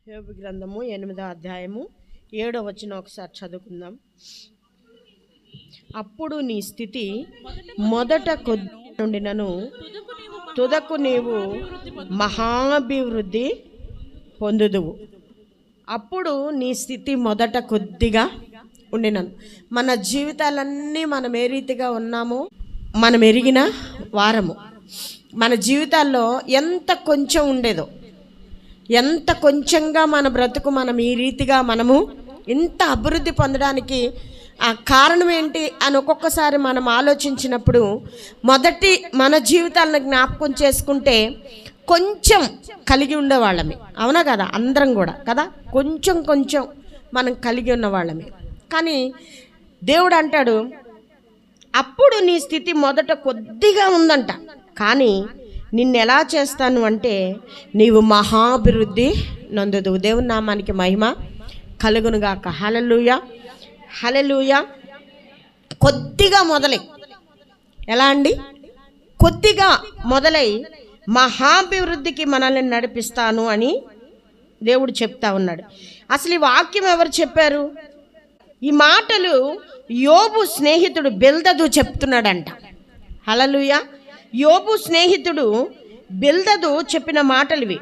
యోబు గ్రంథము 8వ అధ్యాయము 7వ వచనం ఒకసారి చదువుకుందాం. అప్పుడు నీ స్థితి మొదట కొద్ది నుండినను తుదకు నీవు మహాభివృద్ధి పొందుదువు. అప్పుడు నీ స్థితి మొదట కొద్దిగా ఉండినను. మన జీవితాలన్నీ మనం ఏ రీతిగా ఉన్నామో మనం ఎరిగిన వారము. మన జీవితాల్లో ఎంత కొంచెం ఉండేదో, ఎంత కొంచెంగా మన బ్రతుకు మనం ఈ రీతిగా మనము ఇంత అభివృద్ధి పొందడానికి ఆ కారణం ఏంటి అని ఒక్కొక్కసారి మనం ఆలోచించినప్పుడు మొదటి మన జీవితాలను జ్ఞాపకం చేసుకుంటే కొంచెం కలిగి ఉండేవాళ్ళమే. అవునా కదా? అందరం కూడా కదా, కొంచెం కొంచెం మనం కలిగి ఉన్నవాళ్ళమే. కానీ దేవుడు అంటాడు, అప్పుడు నీ స్థితి మొదట కొద్దిగా ఉందంట, కానీ నిన్ను ఎలా చేస్తాను అంటే నీవు మహాభివృద్ధి నొందుదువు. దేవుని నామానికి మహిమ కలుగునుగాక. హల్లెలూయా, హల్లెలూయా. కొద్దిగా మొదలై, ఎలా అండి? కొద్దిగా మొదలై మహాభివృద్ధికి మనల్ని నడిపిస్తాను అని దేవుడు చెప్తా ఉన్నాడు. అసలు ఈ వాక్యం ఎవరు చెప్పారు? ఈ మాటలు యోబు స్నేహితుడు బిల్దదు చెప్తున్నాడంట. హల్లెలూయా. యోబు స్నేహితుడు బిల్దదు చెప్పిన మాటలు ఇవి.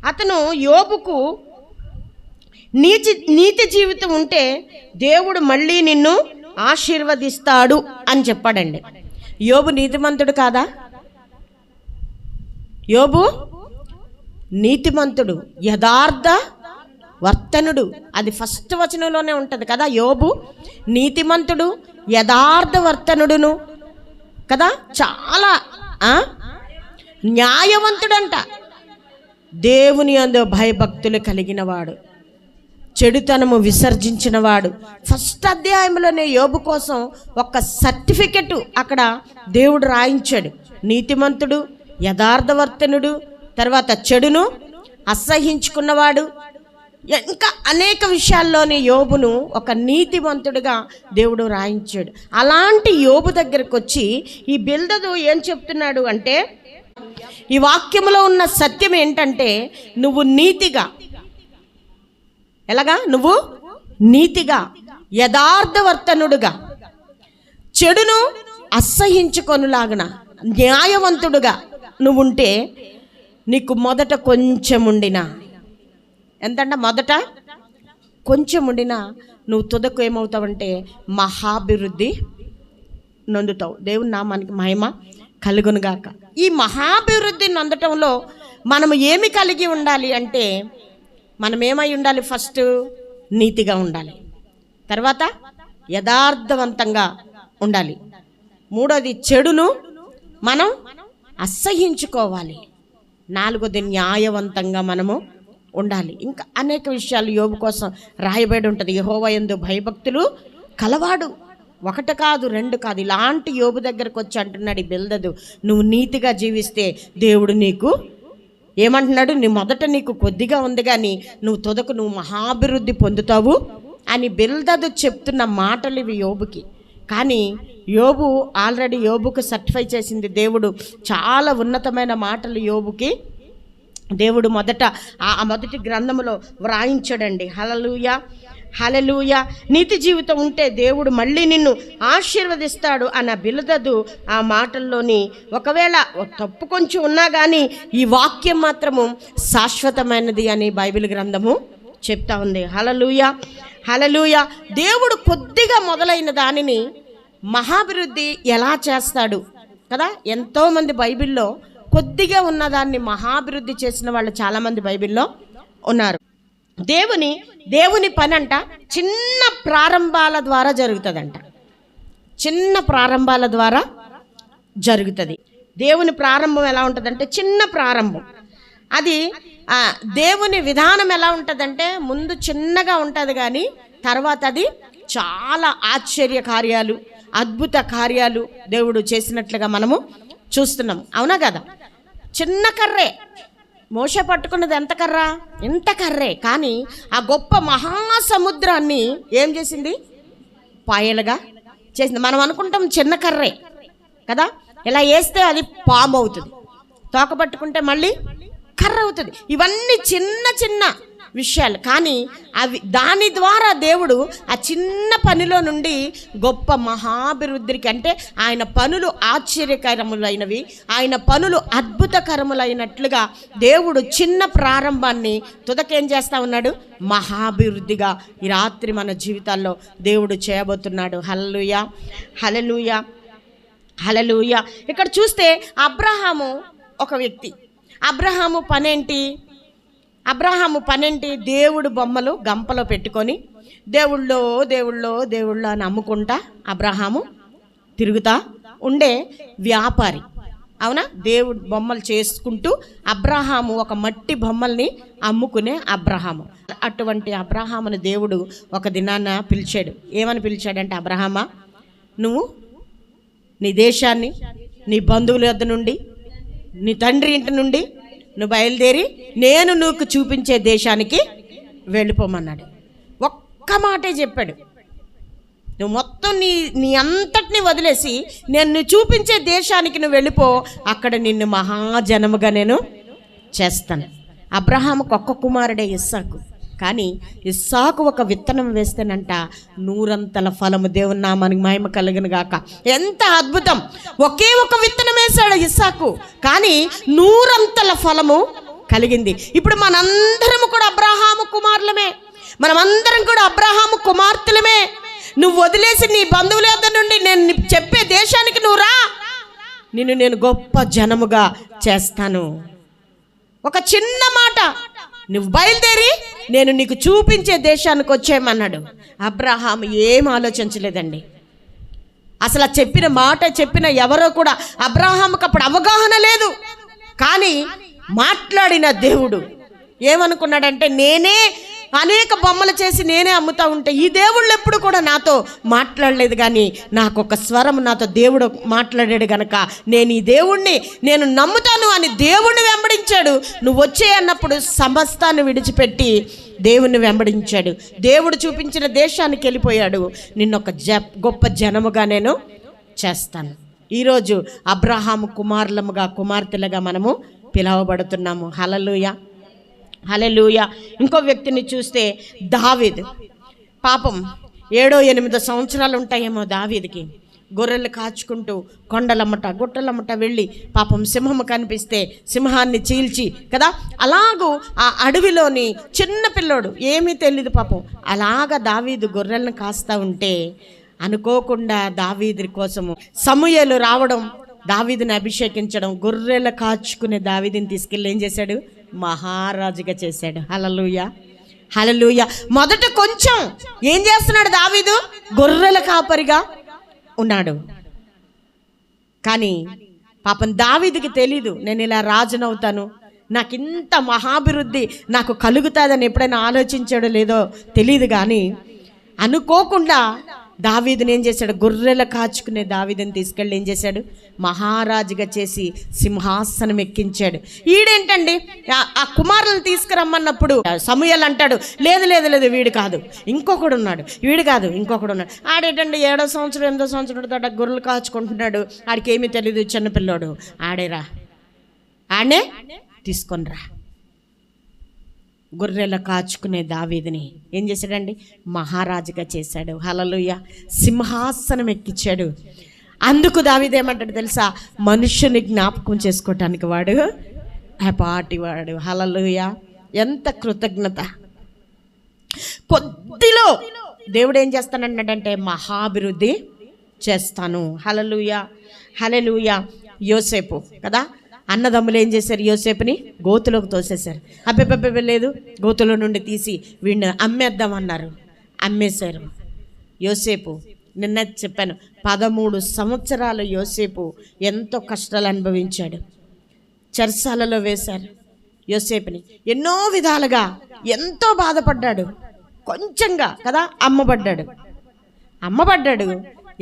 అతను యోబుకు నీతి జీవితం ఉంటే దేవుడు మళ్ళీ నిన్ను ఆశీర్వదిస్తాడు అని చెప్పాడండి. యోబు నీతిమంతుడు కాదా? యోబు నీతిమంతుడు, యథార్థ వర్తనుడు. అది ఫస్ట్ వచనంలోనే ఉంటుంది కదా. యోబు నీతిమంతుడు, యథార్థ వర్తనుడును కదా, చాలా న్యాయవంతుడంట. దేవుని యందు భయభక్తులు కలిగిన వాడు, చెడుతనము విసర్జించిన వాడు. ఫస్ట్ అధ్యాయంలోనే యోబు కోసం ఒక సర్టిఫికెట్ అక్కడ దేవుడు రాయించాడు. నీతిమంతుడు, యథార్థవర్తనుడు, తర్వాత చెడును అసహించుకున్నవాడు, ఇంకా అనేక విషయాల్లోని యోబును ఒక నీతిమంతుడిగా దేవుడు రాయించాడు. అలాంటి యోబు దగ్గరకు వచ్చి ఈ బిల్దదు ఏం చెప్తున్నాడు అంటే, ఈ వాక్యంలో ఉన్న సత్యం ఏంటంటే, నువ్వు నీతిగా, ఎలాగా? నువ్వు నీతిగా, యథార్థవర్తనుడుగా, చెడును అసహించుకొనులాగున న్యాయవంతుడుగా నువ్వుంటే నీకు మొదట కొంచెం ఉండినా, ఎంతంట? మొదట కొంచెం ఉండినా నువ్వు తుదకు ఏమవుతావంటే మహాభివృద్ధి నొందుతావు. దేవుని నామానికి మహిమ కలుగునుగాక. ఈ మహాభివృద్ధి నొందటంలో మనం ఏమి కలిగి ఉండాలి అంటే, మనం ఏమై ఉండాలి? ఫస్ట్ నీతిగా ఉండాలి, తర్వాత యథార్థవంతంగా ఉండాలి, మూడోది చెడును మనం అసహించుకోవాలి, నాలుగోది న్యాయవంతంగా మనము ఉండాలి. ఇంకా అనేక విషయాలు యోబు కోసం రాయబడి ఉంటుంది. యెహోవా యందు భయభక్తులు కలవాడు, ఒకటి కాదు రెండు కాదు. ఇలాంటి యోబు దగ్గరకు వచ్చి అంటున్నాడు ఈ బిల్దదు, నువ్వు నీతిగా జీవిస్తే దేవుడు నీకు ఏమంటున్నాడు? నీ మొదట నీకు కొద్దిగా ఉంది, కానీ నువ్వు తుదకు నువ్వు మహాభివృద్ధి పొందుతావు అని బిల్దదు చెప్తున్న మాటలు ఇవి యోబుకి. కానీ యోబు ఆల్రెడీ యోబుకు సర్టిఫై చేసింది దేవుడు. చాలా ఉన్నతమైన మాటలు యోబుకి దేవుడు మొదటి గ్రంథములో వ్రాయించాడండి. హల్లెలూయా, హల్లెలూయా. నీతి జీవితం ఉంటే దేవుడు మళ్ళీ నిన్ను ఆశీర్వదిస్తాడు అన్న బిల్దదు ఆ మాటల్లోని ఒకవేళ తప్పు కొంచెం ఉన్నా కానీ ఈ వాక్యం మాత్రము శాశ్వతమైనది అని బైబిల్ గ్రంథము చెప్తా ఉంది. హల్లెలూయా, హల్లెలూయా. దేవుడు కొద్దిగా మొదలైన దానిని మహాభివృద్ధి ఎలా చేస్తాడు కదా. ఎంతోమంది బైబిల్లో కొద్దిగా ఉన్నదాన్ని మహాభివృద్ధి చేసిన వాళ్ళు చాలామంది బైబిల్లో ఉన్నారు. దేవుని పని అంట చిన్న ప్రారంభాల ద్వారా జరుగుతుందంట. చిన్న ప్రారంభాల ద్వారా జరుగుతుంది. దేవుని ప్రారంభం ఎలా ఉంటుందంటే చిన్న ప్రారంభం. అది దేవుని విధానం ఎలా ఉంటుందంటే ముందు చిన్నగా ఉంటుంది, కానీ తర్వాత అది చాలా ఆశ్చర్య కార్యాలు, అద్భుత కార్యాలు దేవుడు చేసినట్లుగా మనము చూస్తున్నాం. అవునా కదా? చిన్న కర్రే, మోషే పట్టుకున్నది ఎంత కర్ర? ఎంత కర్రే, కానీ ఆ గొప్ప మహాసముద్రాన్ని ఏం చేసింది? పాయలుగా చేసింది. మనం అనుకుంటాం చిన్న కర్రే కదా, ఇలా వేస్తే అది పాము అవుతుంది, తోక పట్టుకుంటే మళ్ళీ కర్ర అవుతుంది. ఇవన్నీ చిన్న చిన్న విషయాలు. కానీ దాని ద్వారా దేవుడు ఆ చిన్న పనిలో నుండి గొప్ప మహాభివృద్ధికి, అంటే ఆయన పనులు ఆశ్చర్యకరములైనవి, ఆయన పనులు అద్భుతకరములైనట్లుగా దేవుడు చిన్న ప్రారంభాన్ని తుదకేం చేస్తూ ఉన్నాడు? మహాభివృద్ధిగా ఈ రాత్రి మన జీవితాల్లో దేవుడు చేయబోతున్నాడు. హల్లెలూయా, హల్లెలూయా, హల్లెలూయా. ఇక్కడ చూస్తే అబ్రహాము ఒక వ్యక్తి. అబ్రహాము పనేంటి? దేవుడు బొమ్మలు గంపలో పెట్టుకొని దేవుళ్ళో అని అమ్ముకుంటా అబ్రహాము తిరుగుతా ఉండే వ్యాపారి. అవునా? దేవుడు బొమ్మలు చేసుకుంటూ అబ్రహాము ఒక మట్టి బొమ్మల్ని అమ్ముకునే అబ్రహాము. అటువంటి అబ్రహామును దేవుడు ఒక దినాన పిలిచాడు. ఏమని పిలిచాడంటే, అబ్రహామా, నువ్వు నీ దేశాన్ని, నీ బంధువుల వద్ద నుండి, నీ తండ్రి ఇంటి నుండి నువ్వు బయలుదేరి నేను నీకు చూపించే దేశానికి వెళ్ళిపోమన్నాడు. ఒక్క మాటే చెప్పాడు. నువ్వు మొత్తం నీ అంతటిని వదిలేసి నేను నువ్వు చూపించే దేశానికి నువ్వు వెళ్ళిపో, అక్కడ నిన్ను మహాజనముగా నేను చేస్తాను. అబ్రహాముకు ఒక్క కుమారుడే ఇస్సాకు. కానీ ఇస్సాకు ఒక విత్తనం వేస్తేనంట 100 ఫలము. దేవుని నామానికి మహిమ కలుగును గాక. ఎంత అద్భుతం! ఒకే ఒక విత్తనం వేశాడు ఇస్సాకు, కానీ 100 ఫలము కలిగింది. ఇప్పుడు మనందరం కూడా అబ్రహాము కుమారులమే, మనమందరం కూడా అబ్రహాము కుమార్తెలమే. నువ్వు వదిలేసి నీ బంధువుల వద్ద నుండి నేను చెప్పే దేశానికి నువ్వు రా, నేను గొప్ప జనముగా చేస్తాను. ఒక చిన్న మాట, నువ్వు బయలుదేరి నేను నీకు చూపించే దేశానికి వచ్చేయమన్నాడు. అబ్రహాము ఏం ఆలోచించలేదండి. అసలు చెప్పిన ఎవరో కూడా అబ్రహాముకు అప్పుడు అవగాహన లేదు. కానీ మాట్లాడిన దేవుడు ఏమనుకున్నాడంటే, నేనే అనేక బొమ్మలు చేసి నేనే అమ్ముతా ఉంటే ఈ దేవుళ్ళు ఎప్పుడు కూడా నాతో మాట్లాడలేదు, కానీ నాకు ఒక స్వరం నాతో దేవుడు మాట్లాడాడు గనక నేను ఈ దేవుణ్ణి నేను నమ్ముతాను అని దేవుణ్ణి వెంబడించాడు. నువ్వు వచ్చే అన్నప్పుడు సమస్తాన్ని విడిచిపెట్టి దేవుణ్ణి వెంబడించాడు. దేవుడు చూపించిన దేశానికి వెళ్ళిపోయాడు. నిన్నొక గొప్ప జనముగా నేను చేస్తాను. ఈరోజు అబ్రహాము కుమార్తెలుగా మనము పిలువబడుతున్నాము. హల్లెలూయా, హల్లెలూయా. ఇంకో వ్యక్తిని చూస్తే దావీదు. పాపం 7-8 సంవత్సరాలు ఉంటాయేమో దావీదుకి. గొర్రెలు కాచుకుంటూ కొండలమ్మట గుట్టలమ్మట వెళ్ళి పాపం సింహము కనిపిస్తే సింహాన్ని చీల్చి కదా, అలాగూ ఆ అడవిలోని చిన్న పిల్లోడు ఏమీ తెలియదు పాపం, అలాగా దావీదు గొర్రెలను కాస్తా ఉంటే అనుకోకుండా దావీదు కోసము సమూయేలు రావడం, దావీదుని అభిషేకించడం, గొర్రెలు కాచుకునే దావీదుని తీసుకెళ్ళి ఏం చేశాడు? మహారాజుగా చేశాడు. హల్లెలూయా, హల్లెలూయా. మొదట కొంచెం ఏం చేస్తున్నాడు దావీదు? గొర్రెల కాపరిగా ఉన్నాడు. కానీ పాపం దావీదుకి తెలీదు, నేను ఇలా రాజునవుతాను, నాకు ఇంత మహాభివృద్ధి నాకు కలుగుతుందని ఎప్పుడైనా ఆలోచించాడో లేదో తెలియదు. కానీ అనుకోకుండా దావీదుని ఏం చేశాడు? గొర్రెల కాచుకునే దావీదుని తీసుకెళ్ళి ఏం చేశాడు? మహారాజుగా చేసి సింహాసనం ఎక్కించాడు. ఈడేంటండి ఆ కుమారులను తీసుకురమ్మన్నప్పుడు సమూయేలు అంటాడు, లేదు వీడు కాదు ఇంకొకడు ఉన్నాడు, వీడు కాదు ఇంకొకడు ఉన్నాడు. ఆడేటండి 7వ సంవత్సరం 8వ సంవత్సరం తోట గొర్రెలు కాచుకుంటున్నాడు, ఆడికి ఏమీ తెలియదు, చిన్నపిల్లోడు. ఆడే తీసుకొనిరా. గొర్రెల కాచుకునే దావీదుని ఏం చేశాడండి? మహారాజుగా చేశాడు. హల్లెలూయా, సింహాసనం ఎక్కించాడు. అందుకు దావీదు ఏమంటాడు తెలుసా? మనుష్యుని జ్ఞాపకం చేసుకోవటానికి వాడు పాటివాడు. హల్లెలూయా, ఎంత కృతజ్ఞత! కొద్దిలో దేవుడు ఏం చేస్తానన్నాడంటే మహాభివృద్ధి చేస్తాను. హల్లెలూయా, హల్లెలూయా. యోసేపు కదా, అన్నదమ్ములు ఏం చేశారు? యోసేపుని గోతులోకి తోసేశారు. అబ్బెబ్బెబ్బె లేదు, గోతులో నుండి తీసి వీడిని అమ్మేద్దామన్నారు, అమ్మేశారు. యోసేపు నిన్న చెప్పాను, 13 సంవత్సరాలు యోసేపు ఎంతో కష్టాలు అనుభవించాడు. చెరసాలలో వేశారు యోసేపుని. ఎన్నో విధాలుగా ఎంతో బాధపడ్డాడు. కొంచెంగా కదా అమ్మబడ్డాడు.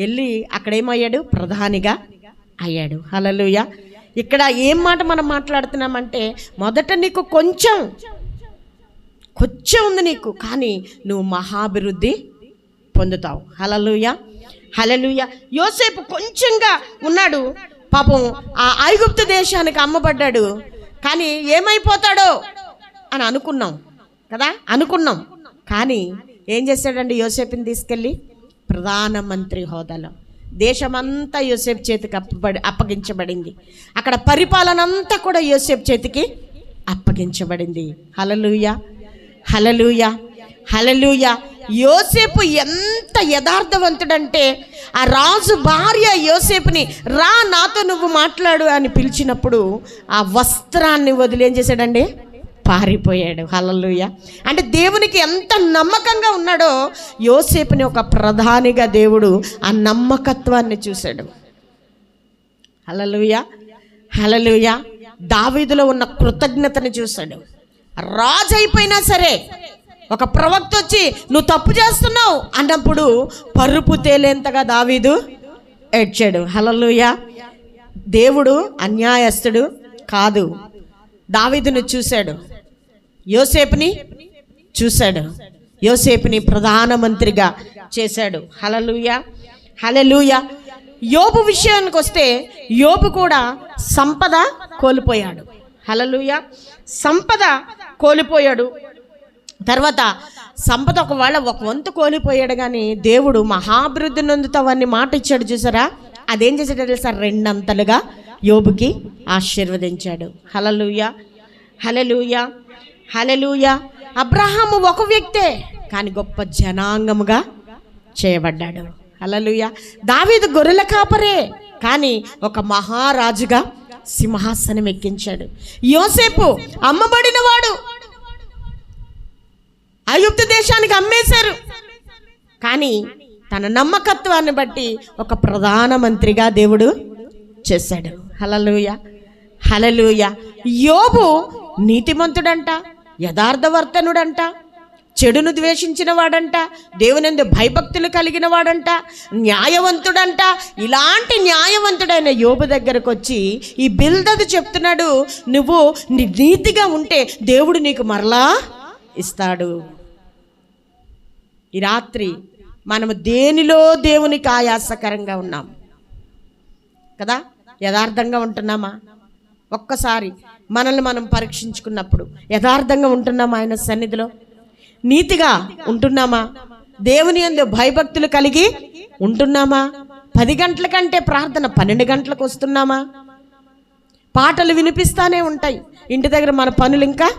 వెళ్ళి అక్కడేమయ్యాడు? ప్రధానిగా అయ్యాడు. హల్లెలూయా. ఇక్కడ ఏం మాట మనం మాట్లాడుతున్నామంటే, మొదట నీకు కొంచెం ఉంది నీకు, కానీ నువ్వు మహాభివృద్ధి పొందుతావు. హల్లెలూయా, హల్లెలూయా. యోసేపు కొంచెంగా ఉన్నాడు పాపం, ఆ ఐగుప్తు దేశానికి అమ్మబడ్డాడు. కానీ ఏమైపోతాడో అని అనుకున్నాం. కదా అనుకున్నాం. కానీ ఏం చేశాడండి? యోసేపుని తీసుకెళ్ళి ప్రధానమంత్రి హోదాలో దేశమంతా యోసేపు చేతికి అప్పగించబడింది. అక్కడ పరిపాలన అంతా కూడా యోసేపు చేతికి అప్పగించబడింది. హల్లెలూయా, హల్లెలూయా, హల్లెలూయా. యోసేపు ఎంత యథార్థవంతుడంటే ఆ రాజు భార్య యోసేపుని రా నాతో నువ్వు మాట్లాడు అని పిలిచినప్పుడు ఆ వస్త్రాన్ని వదిలి ఏం చేశాడండి? పారిపోయాడు. హల్లెలూయా. అంటే దేవునికి ఎంత నమ్మకంగా ఉన్నాడో యోసేపుని ఒక ప్రధానిగా దేవుడు ఆ నమ్మకత్వాన్ని చూశాడు. హల్లెలూయా, హల్లెలూయా. దావీదులో ఉన్న కృతజ్ఞతని చూశాడు. రాజు అయిపోయినా సరే ఒక ప్రవక్త వచ్చి నువ్వు తప్పు చేస్తున్నావు అన్నప్పుడు పరుపు తేలేంతగా దావీదు ఏడ్చాడు. హల్లెలూయా. దేవుడు అన్యాయస్తుడు కాదు. దావీదును చూశాడు, యోసేపుని చూశాడు, యోసేపుని ప్రధానమంత్రిగా చేశాడు. హల్లెలూయా, హల్లెలూయా. యోబు విషయానికి వస్తే యోబు కూడా సంపద కోల్పోయాడు. హల్లెలూయా. సంపద కోల్పోయాడు. తర్వాత సంపద ఒకవేళ ఒక వంతు కోల్పోయాడు, కానీ దేవుడు మహాభివృద్ధి నొందుతావని మాట ఇచ్చాడు చూసారా. అదేం చేశాడు తెలుసా? 2 అంతలుగా యోబుకి ఆశీర్వదించాడు. హల్లెలూయా, హల్లెలూయా, హల్లెలూయా. అబ్రహాము ఒక వ్యక్తే కానీ గొప్ప జనాంగముగా చేయబడ్డాడు. హల్లెలూయా. దావీదు గొర్రెల కాపరే కానీ ఒక మహారాజుగా సింహాసనం ఎక్కించాడు. యోసేపు అమ్మబడిన వాడు, ఐగుప్తు దేశానికి అమ్మేశారు, కానీ తన నమ్మకత్వాన్ని బట్టి ఒక ప్రధానమంత్రిగా దేవుడు చేశాడు. హల్లెలూయా, హల్లెలూయా. యోబు నీతిమంతుడంట, యథార్థవర్తనుడంట, చెడును ద్వేషించిన వాడంట, దేవునందు భయభక్తులు కలిగిన వాడంట, న్యాయవంతుడంట. ఇలాంటి న్యాయవంతుడైన యోబు దగ్గరకు వచ్చి ఈ బిల్దదు చెప్తున్నాడు, నువ్వు నీతిగా ఉంటే దేవుడు నీకు మరలా ఇస్తాడు. ఈ రాత్రి మనము దేనిలో దేవునికి ఆయాసకరంగా ఉన్నాం కదా? యథార్థంగా ఉంటున్నామా? ఒక్కసారి మనల్ని మనం పరీక్షించుకున్నప్పుడు యథార్థంగా ఉంటున్నామా? ఆయన సన్నిధిలో నీతిగా ఉంటున్నామా? దేవుని యందు భయభక్తులు కలిగి ఉంటున్నామా? 10 గంటల కంటే ప్రార్థన 12 గంటలకు వస్తున్నామా? పాటలు వినిపిస్తానే ఉంటాయి, ఇంటి దగ్గర మన పనులు ఇంకా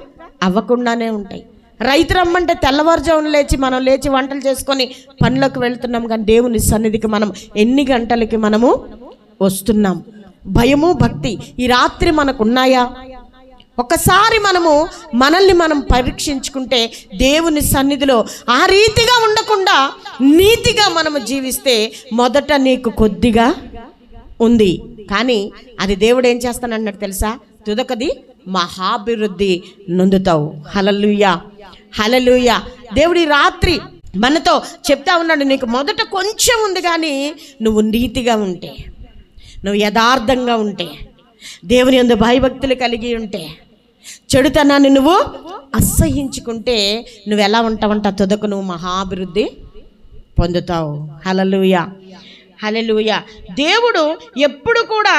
అవ్వకుండానే ఉంటాయి. రైతు రమ్మంటే తెల్లవారుజామున మనం లేచి వంటలు చేసుకొని పనులకు వెళ్తున్నాం, కానీ దేవుని సన్నిధికి మనం ఎన్ని గంటలకి మనము వస్తున్నాం? భయము భక్తి ఈ రాత్రి మనకు ఉన్నాయా? ఒకసారి మనల్ని మనం పరీక్షించుకుంటే దేవుని సన్నిధిలో ఆ రీతిగా ఉండకుండా నీతిగా మనము జీవిస్తే మొదట నీకు కొద్దిగా ఉంది, కానీ అది దేవుడు ఏం చేస్తానన్నాడు తెలుసా? తుదకది మహాభివృద్ధి నొందుతావు. హల్లెలూయా, హల్లెలూయా. దేవుడి రాత్రి మనతో చెప్తా ఉన్నాడు, నీకు మొదట కొంచెం ఉంది, కానీ నువ్వు నీతిగా ఉంటే, నువ్వు యథార్థంగా ఉంటే, దేవుని యందు భయభక్తులు కలిగి ఉంటే, చెడుతనాన్ని నువ్వు అసహించుకుంటే నువ్వు ఎలా ఉంటావంట? తుదకు నువ్వు మహాభివృద్ధి పొందుతావు. హల్లెలూయా, హల్లెలూయా. దేవుడు ఎప్పుడు కూడా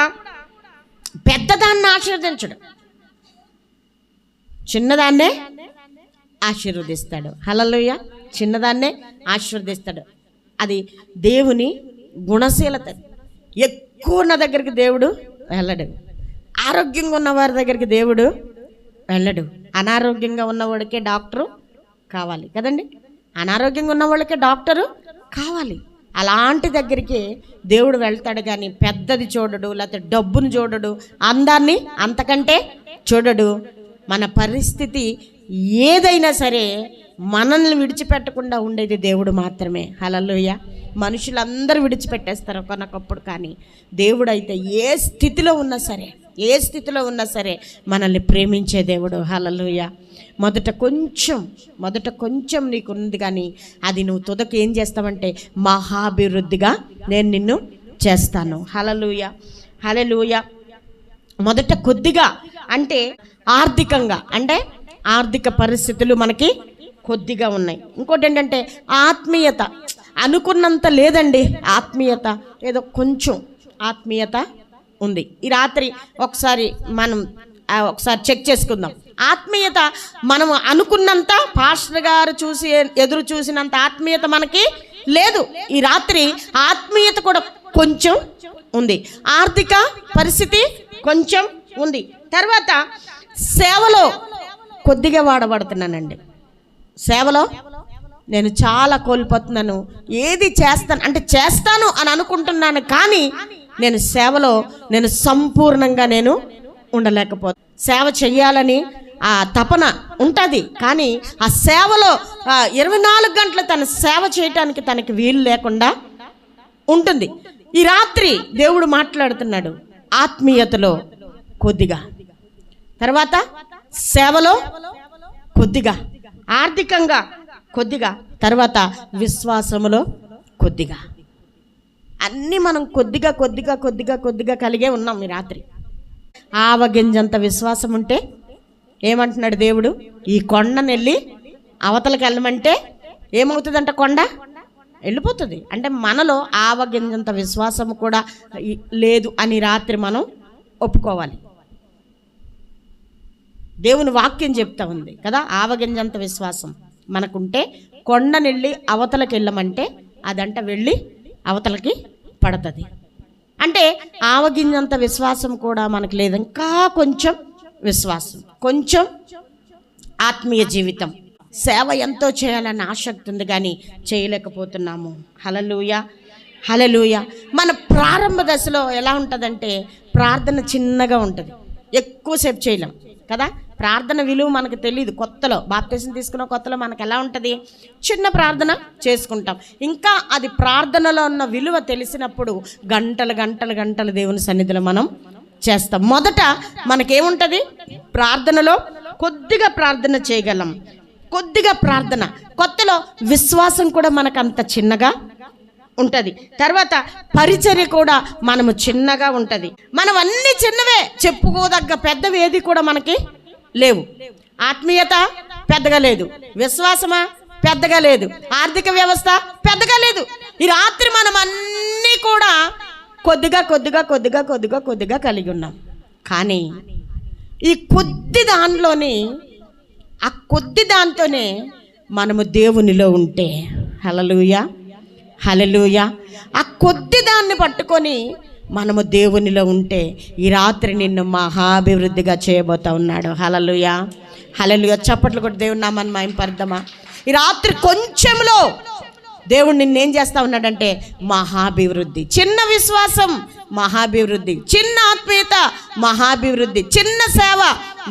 పెద్దదాన్ని ఆశీర్వదించడు, చిన్నదాన్నే ఆశీర్వదిస్తాడు. హల్లెలూయా. చిన్నదాన్నే ఆశీర్వదిస్తాడు. అది దేవుని గుణశీలత. ఎక్కువ ఉన్న దగ్గరికి దేవుడు వెళ్ళడు, ఆరోగ్యంగా ఉన్న వారి దగ్గరికి దేవుడు వెళ్ళడు. అనారోగ్యంగా ఉన్నవాడికే డాక్టరు కావాలి కదండి, అనారోగ్యంగా ఉన్న వాళ్ళకే డాక్టరు కావాలి. అలాంటి దగ్గరికి దేవుడు వెళ్తాడు, కానీ పెద్దది చూడడు, లేకపోతే డబ్బును చూడడు, అందాన్ని అంతకంటే చూడడు. మన పరిస్థితి ఏదైనా సరే మనల్ని విడిచిపెట్టకుండా ఉండేది దేవుడు మాత్రమే. హల్లెలూయా. మనుషులందరూ విడిచిపెట్టేస్తారు ఒకనొకప్పుడు, కానీ దేవుడు అయితే ఏ స్థితిలో ఉన్నా సరే, ఏ స్థితిలో ఉన్నా సరే మనల్ని ప్రేమించే దేవుడు. హల్లెలూయా. మొదట కొంచెం నీకు ఉంది, కానీ అది నువ్వు తుదకు ఏం చేస్తావంటే మహాభివృద్ధిగా నేను నిన్ను చేస్తాను. హల్లెలూయా, హల్లెలూయా. మొదట కొద్దిగా అంటే ఆర్థికంగా, అంటే ఆర్థిక పరిస్థితులు మనకి కొద్దిగా ఉన్నాయి. ఇంకోటి ఏంటంటే ఆత్మీయత అనుకున్నంత లేదండి. ఆత్మీయత ఏదో కొంచెం ఆత్మీయత ఉంది. ఈ రాత్రి ఒకసారి చెక్ చేసుకుందాం. ఆత్మీయత మనం అనుకున్నంత, పాస్టర్ గారు ఎదురు చూసినంత ఆత్మీయత మనకి లేదు. ఈ రాత్రి ఆత్మీయత కూడా కొంచెం ఉంది, ఆర్థిక పరిస్థితి కొంచెం ఉంది. తర్వాత సేవలో కొద్దిగా వాడబడుతున్నానండి. సేవలో నేను చాలా కోల్పోతున్నాను. ఏది చేస్తాను అని అనుకుంటున్నాను, కానీ నేను సేవలో సంపూర్ణంగా ఉండలేకపోతాను. సేవ చెయ్యాలని ఆ తపన ఉంటుంది, కానీ ఆ సేవలో 24 గంటలు తన సేవ చేయటానికి తనకి వీలు లేకుండా ఉంటుంది. ఈ రాత్రి దేవుడు మాట్లాడుతున్నాడు, ఆత్మీయతలో కొద్దిగా, తర్వాత సేవలో కొద్దిగా, ఆర్థికంగా కొద్దిగా, తర్వాత విశ్వాసములో కొద్దిగా. అన్నీ మనం కొద్దిగా కొద్దిగా కొద్దిగా కొద్దిగా కలిగే ఉన్నాం. ఈ రాత్రి ఆవగింజంత విశ్వాసం ఉంటే ఏమంటున్నాడు దేవుడు, ఈ కొండను వెళ్ళి అవతలకి వెళ్ళమంటే ఏమవుతుందంట? కొండ వెళ్ళిపోతుంది. అంటే మనలో ఆవగింజంత విశ్వాసం కూడా లేదు అని రాత్రి మనం ఒప్పుకోవాలి. దేవుని వాక్యం చెప్తా ఉంది కదా, ఆవగింజంత విశ్వాసం మనకుంటే కొండనెళ్ళి అవతలకి వెళ్ళమంటే అదంట వెళ్ళి అవతలకి పడుతుంది. అంటే ఆవగింజంత విశ్వాసం కూడా మనకు లేదు. ఇంకా కొంచెం విశ్వాసం, కొంచెం ఆత్మీయ జీవితం, సేవ ఎంతో చేయాలని ఆసక్తి ఉంది, కానీ చేయలేకపోతున్నాము. హల్లెలూయా, హల్లెలూయా. మన ప్రారంభ దశలో ఎలా ఉంటుందంటే ప్రార్థన చిన్నగా ఉంటుంది, ఎక్కువసేపు చేయలేం కదా. ప్రార్థన విలువ మనకు తెలియదు. కొత్తలో బాప్తిసం తీసుకున్న కొత్తలో మనకు ఎలా ఉంటుంది, చిన్న ప్రార్థన చేసుకుంటాం. ఇంకా అది ప్రార్థనలో ఉన్న విలువ తెలిసినప్పుడు గంటలు గంటలు గంటలు దేవుని సన్నిధిలో మనం చేస్తాం. మొదట మనకేముంటుంది, ప్రార్థనలో కొద్దిగా ప్రార్థన చేయగలం, కొద్దిగా ప్రార్థన. కొత్తలో విశ్వాసం కూడా మనకు అంత చిన్నగా ఉంటుంది. తర్వాత పరిచర్య కూడా మనము చిన్నగా ఉంటుంది. మనం అన్ని చిన్నవే, చెప్పుకోదగ్గ పెద్దవి ఏది కూడా మనకి లేవు. ఆత్మీయత పెద్దగా లేదు, విశ్వాసమా పెద్దగా లేదు, ఆర్థిక వ్యవస్థ పెద్దగా లేదు. ఈ రాత్రి మనం అన్నీ కూడా కొద్దిగా కొద్దిగా కొద్దిగా కొద్దిగా కొద్దిగా కలిగి ఉన్నాం. కానీ ఈ కొద్ది దానిలోని, ఆ కొద్ది దాంతోనే మనము దేవునిలో ఉంటే, హల్లెలూయా, హల్లెలూయా, ఆ కొద్ది దాన్ని పట్టుకొని మనము దేవునిలో ఉంటే ఈ రాత్రి నిన్ను మహాభివృద్ధిగా చేయబోతా ఉన్నాడు. హల్లెలూయా, హల్లెలూయా. చప్పట్లు కొట్టి దేవుని నామాన్ని మహిమపరుద్దామా. ఈ రాత్రి కొంచెంలో దేవుడు నిన్నేం చేస్తా ఉన్నాడంటే మహాభివృద్ధి. చిన్న విశ్వాసం మహాభివృద్ధి, చిన్న ఆత్మీయత మహాభివృద్ధి, చిన్న సేవ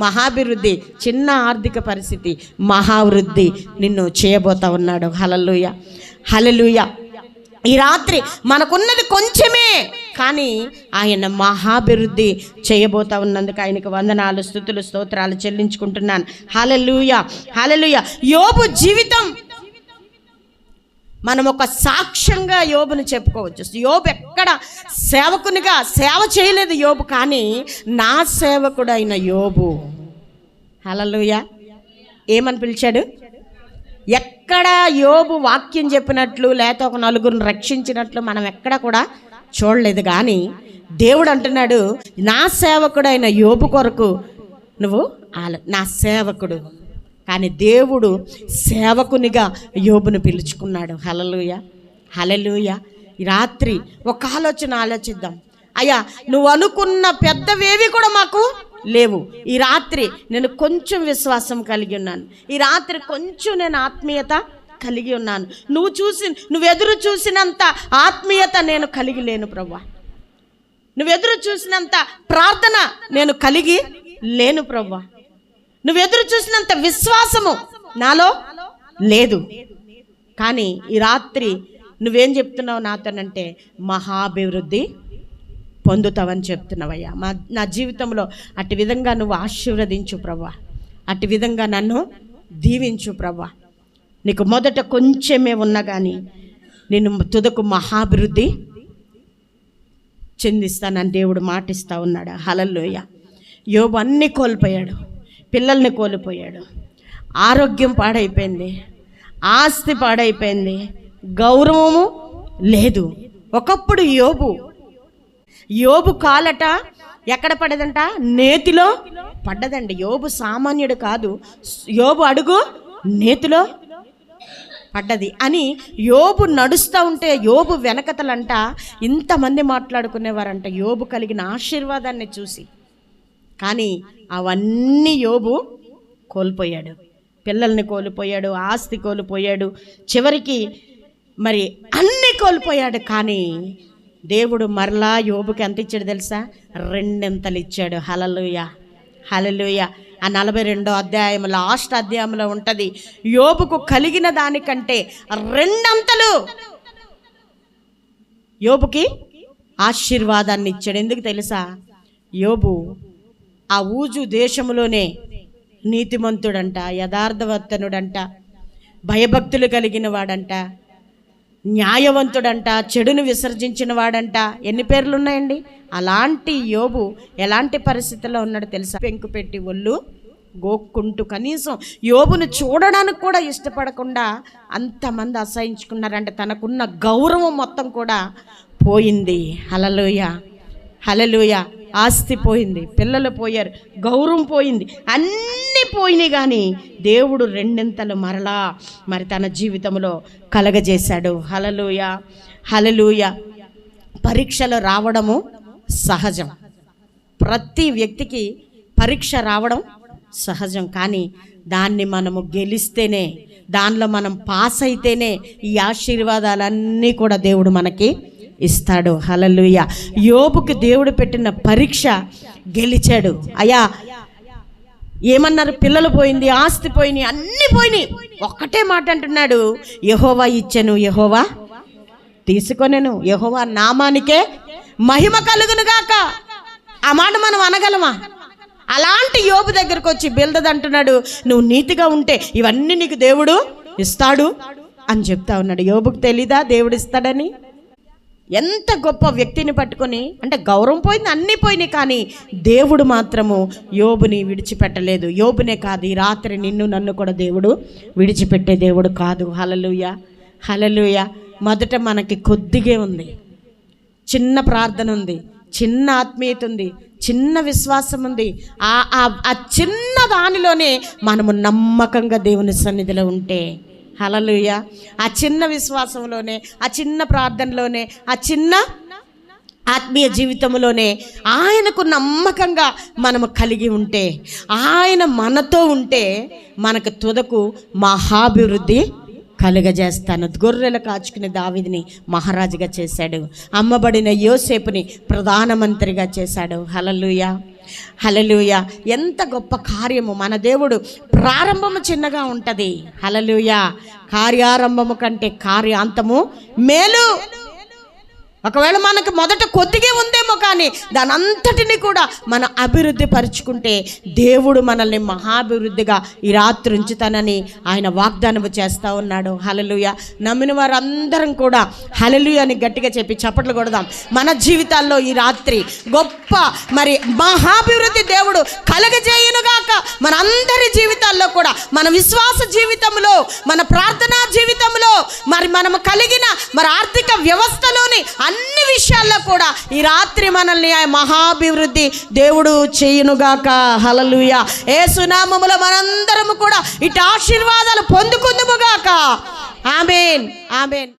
మహాభివృద్ధి, చిన్న ఆర్థిక పరిస్థితి మహావృద్ధి నిన్ను చేయబోతా ఉన్నాడు. హల్లెలూయా, హల్లెలూయా. ఈ రాత్రి మనకున్నది కొంచెమే, కానీ ఆయన మహాభివృద్ధి చేయబోతా ఉన్నందుకు ఆయనకు వందనాలు, స్తుతులు, స్తోత్రాలు చెల్లించుకుంటున్నాను. హల్లెలూయా, హల్లెలూయా. యోబు జీవితం మనం ఒక సాక్ష్యంగా యోబుని చెప్పుకోవచ్చు. యోబు ఎక్కడ సేవకునిగా సేవ చేయలేదు యోబు, కానీ నా సేవకుడు అయిన యోబు, హల్లెలూయా, ఏమని పిలిచాడు? ఎక్కడ యోబు వాక్యం చెప్పినట్లు లేకపోతే ఒక నలుగురిని రక్షించినట్లు మనం ఎక్కడ కూడా చూడలేదు. కానీ దేవుడు అంటున్నాడు, నా సేవకుడైన యోబు కొరకు నువ్వు నా సేవకుడు. కానీ దేవుడు సేవకునిగా యోబును పిలుచుకున్నాడు. హల్లెలూయా, హల్లెలూయా. ఈ రాత్రి ఒక ఆలోచిద్దాం. అయ్యా, నువ్వు అనుకున్న పెద్దవేవి కూడా మాకు లేవు. ఈ రాత్రి నేను కొంచెం విశ్వాసం కలిగి ఉన్నాను. ఈ రాత్రి కొంచెం నేను ఆత్మీయత కలిగి ఉన్నాను. నువ్వు ఎదురు చూసినంత ఆత్మీయత నేను కలిగి లేను ప్రభువా. నువ్వు ఎదురు చూసినంత ప్రార్థన నేను కలిగి లేను ప్రభువా. నువ్వు ఎదురు చూసినంత విశ్వాసము నాలో లేదు. కానీ ఈ రాత్రి నువ్వేం చెప్తున్నావు నాతోనంటే మహాభివృద్ధి పొందుతావని చెప్తున్నావయ్యా. నా జీవితంలో అటు విధంగా నువ్వు ఆశీర్వదించు ప్రభువా, అటు విధంగా నన్ను దీవించు ప్రభువా. నీకు మొదట కొంచెమే ఉన్నా కానీ నేను తుదకు మహాభివృద్ధి చెందిస్తానని దేవుడు మాటిస్తూ ఉన్నాడు. హల్లెలూయా. యోబు అన్నీ కోల్పోయాడు, పిల్లల్ని కోల్పోయాడు, ఆరోగ్యం పాడైపోయింది, ఆస్తి పాడైపోయింది, గౌరవము లేదు. ఒకప్పుడు యోబు కాలట ఎక్కడ పడ్డదంట? నేతిలో పడ్డదండి. యోబు సామాన్యుడు కాదు, యోబు అడుగు నేతిలో పడ్డది అని యోబు నడుస్తూ ఉంటే యోబు వెనకతలంట ఇంతమంది మాట్లాడుకునేవారంట యోబు కలిగిన ఆశీర్వాదాన్ని చూసి. కానీ అవన్నీ యోబు కోల్పోయాడు. పిల్లల్ని కోల్పోయాడు, ఆస్తి కోల్పోయాడు, చివరికి మరి అన్నీ కోల్పోయాడు. కానీ దేవుడు మరలా యోబుకి ఎంత ఇచ్చాడు తెలుసా? 2 ఇచ్చాడు. హల్లెలూయా, హల్లెలూయా. ఆ 42వ అధ్యాయం లాస్ట్ అధ్యాయంలో ఉంటుంది, యోబుకు కలిగిన దానికంటే 2 యోబుకి ఆశీర్వాదాన్ని ఇచ్చాడు. ఎందుకు తెలుసా? యోబు ఆ ఊజు దేశంలోనే నీతిమంతుడంట, యథార్థవర్తనుడంట, భయభక్తులు కలిగిన వాడంట, న్యాయవంతుడంట, చెడును విసర్జించిన వాడంట. ఎన్ని పేర్లు ఉన్నాయండి? అలాంటి యోబు ఎలాంటి పరిస్థితుల్లో ఉన్నాడు తెలుసా? పెంకు పెట్టి ఒళ్ళు గోక్కుంటూ కనీసం యోబును చూడడానికి కూడా ఇష్టపడకుండా అంతమంది అసహించుకున్నారంటే తనకున్న గౌరవం మొత్తం కూడా పోయింది. హల్లెలూయా, హల్లెలూయా. ఆస్తి పోయింది, పిల్లలు పోయారు, గౌరవం పోయింది, అన్నీ పోయినాయి. కానీ దేవుడు 2 మరలా మరి తన జీవితంలో కలగజేశాడు. హల్లెలూయా, హల్లెలూయా. పరీక్షలు రావడము సహజం, ప్రతి వ్యక్తికి పరీక్ష రావడం సహజం. కానీ దాన్ని మనము గెలిస్తేనే, దానిలో మనం పాస్ అయితేనే ఈ ఆశీర్వాదాలన్నీ కూడా దేవుడు మనకి ఇస్తాడు. హల్లెలూయా. యోబుకి దేవుడు పెట్టిన పరీక్ష గెలిచాడు. అయ్యా ఏమన్నారు? పిల్లలు పోయింది, ఆస్తి పోయినాయి, అన్నీ పోయినాయి. ఒక్కటే మాట అంటున్నాడు, యెహోవా ఇచ్చెను, యెహోవా తీసుకొనెను, యెహోవా నామానికే మహిమ కలుగునుగాక. ఆ మాట మనం అనగలమా? అలాంటి యోబు దగ్గరకు వచ్చి బిల్దద్ అంటున్నాడు, నువ్వు నీతిగా ఉంటే ఇవన్నీ నీకు దేవుడు ఇస్తాడు అని చెప్తా ఉన్నాడు. యోబుకు తెలీదా దేవుడు ఇస్తాడని? ఎంత గొప్ప వ్యక్తిని పట్టుకొని, అంటే గౌరవం పోయింది, అన్నీ పోయినాయి, కానీ దేవుడు మాత్రము యోబుని విడిచిపెట్టలేదు. యోబునే కాదు, ఈ రాత్రి నిన్ను నన్ను కూడా దేవుడు విడిచిపెట్టే దేవుడు కాదు. హల్లెలూయా, హల్లెలూయా. మొదట మనకి కొద్దిగా ఉంది, చిన్న ప్రార్థన ఉంది, చిన్న ఆత్మీయత ఉంది, చిన్న విశ్వాసం ఉంది. ఆ చిన్న దానిలోనే మనము నమ్మకంగా దేవుని సన్నిధిలో ఉంటే, హల్లెలూయా, ఆ చిన్న విశ్వాసంలోనే, ఆ చిన్న ప్రార్థనలోనే, ఆ చిన్న ఆత్మీయ జీవితంలోనే ఆయనకు నమ్మకంగా మనము కలిగి ఉంటే, ఆయన మనతో ఉంటే మనకు తుదకు మహాభివృద్ధి కలుగజేస్తాను. గొర్రెలు కాచుకునే దావీదుని మహారాజుగా చేశాడు, అమ్మబడిన యోసేపుని ప్రధానమంత్రిగా చేశాడు. హల్లెలూయా, హల్లెలూయా. ఎంత గొప్ప కార్యము! మన దేవుడు ప్రారంభము చిన్నగా ఉంటుంది. హల్లెలూయా. కార్యారంభము కంటే కార్యాంతము మేలు. ఒకవేళ మనకు మొదట కొద్దిగా ఉందేమో, కానీ దాని అంతటిని కూడా మనం అభివృద్ధి పరుచుకుంటే దేవుడు మనల్ని మహాభివృద్ధిగా ఈ రాత్రి ఉంచుతానని ఆయన వాగ్దానం చేస్తూ ఉన్నాడు. హల్లెలూయా. నమ్మిన వారందరం కూడా హల్లెలూయా అని గట్టిగా చెప్పి చప్పట్లు కొడదాం. మన జీవితాల్లో ఈ రాత్రి గొప్ప మరి మహాభివృద్ధి దేవుడు కలగజేయునుగాక. మన అందరి జీవితాల్లో కూడా, మన విశ్వాస జీవితంలో, మన ప్రార్థనా జీవితంలో, మరి మనము కలిగిన మరి ఆర్థిక వ్యవస్థలోని అన్ని విషయాల్లో కూడా ఈ రాత్రి మనల్ని మహాభివృద్ధి దేవుడు చేయునుగాక. హల్లెలూయా. యేసు నామములో మనందరము కూడా ఇటు ఆశీర్వాదాలు పొందుకుందుముగాక. ఆమేన్, ఆమేన్.